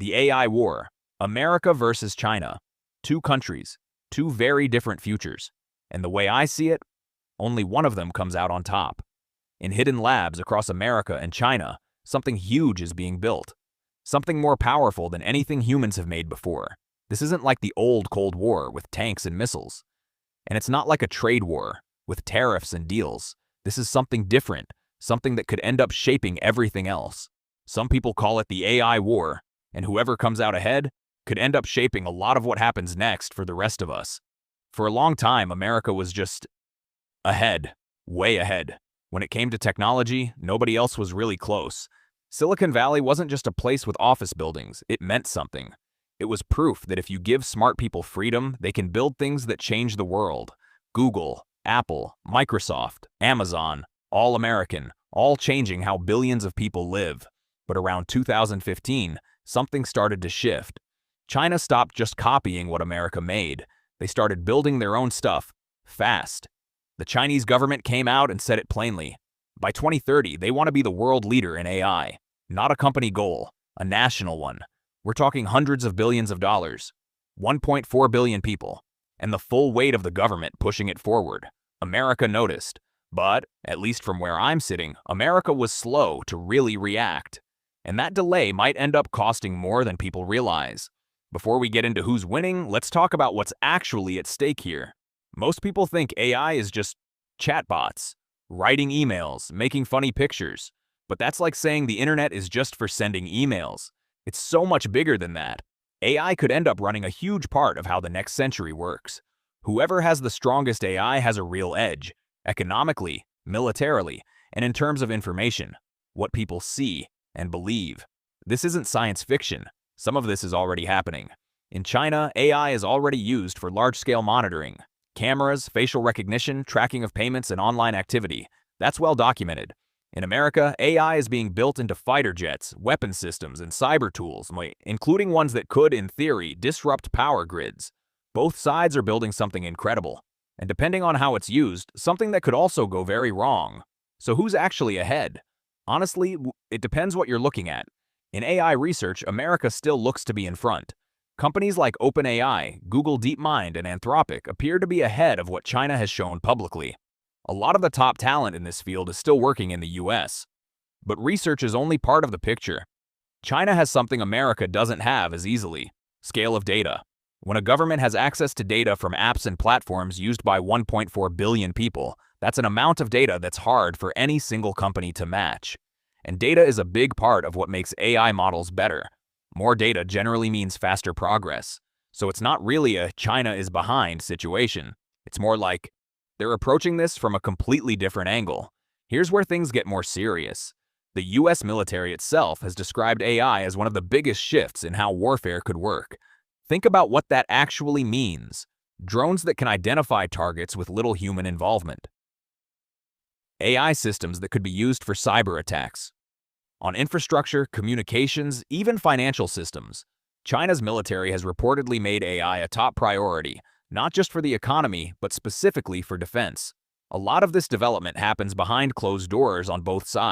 The AI war. America versus China. Two countries, two very different futures. And the way I see it, only one of them comes out on top. In hidden labs across America and China, something huge is being built. Something more powerful than anything humans have made before. This isn't like the old Cold War with tanks and missiles. And it's not like a trade war with tariffs and deals. This is something different, something that could end up shaping everything else. Some people call it the AI war, and whoever comes out ahead could end up shaping a lot of what happens next for the rest of us. For a long time, America was just ahead, way ahead. When it came to technology, nobody else was really close. Silicon Valley wasn't just a place with office buildings, it meant something. It was proof that if you give smart people freedom, they can build things that change the world. Google, Apple, Microsoft, Amazon, all American, all changing how billions of people live. But around 2015, something started to shift. China stopped just copying what America made. They started building their own stuff, fast. The Chinese government came out and said it plainly. By 2030, they want to be the world leader in AI. Not a company goal, a national one. We're talking hundreds of billions of dollars, 1.4 billion people, and the full weight of the government pushing it forward. America noticed, but, at least from where I'm sitting, America was slow to really react. And that delay might end up costing more than people realize. Before we get into who's winning, let's talk about what's actually at stake here. Most people think AI is just chatbots, writing emails, making funny pictures. But that's like saying the internet is just for sending emails. It's so much bigger than that. AI could end up running a huge part of how the next century works. Whoever has the strongest AI has a real edge, economically, militarily, and in terms of information, what people see and believe. This isn't science fiction. Some of this is already happening. In China, AI is already used for large-scale monitoring. Cameras, facial recognition, tracking of payments, and online activity. That's well documented. In America, AI is being built into fighter jets, weapon systems, and cyber tools, including ones that could, in theory, disrupt power grids. Both sides are building something incredible. And depending on how it's used, something that could also go very wrong. So who's actually ahead? Honestly, it depends what you're looking at. In AI research, America still looks to be in front. Companies like OpenAI, Google DeepMind, and Anthropic appear to be ahead of what China has shown publicly. A lot of the top talent in this field is still working in the US. But research is only part of the picture. China has something America doesn't have as easily: scale of data. When a government has access to data from apps and platforms used by 1.4 billion people, that's an amount of data that's hard for any single company to match. And data is a big part of what makes AI models better. More data generally means faster progress. So it's not really a China is behind situation. It's more like they're approaching this from a completely different angle. Here's where things get more serious. The US military itself has described AI as one of the biggest shifts in how warfare could work. Think about what that actually means. Drones that can identify targets with little human involvement. AI systems that could be used for cyber attacks. On infrastructure, communications, even financial systems. China's military has reportedly made AI a top priority, not just for the economy, but specifically for defense. A lot of this development happens behind closed doors on both sides.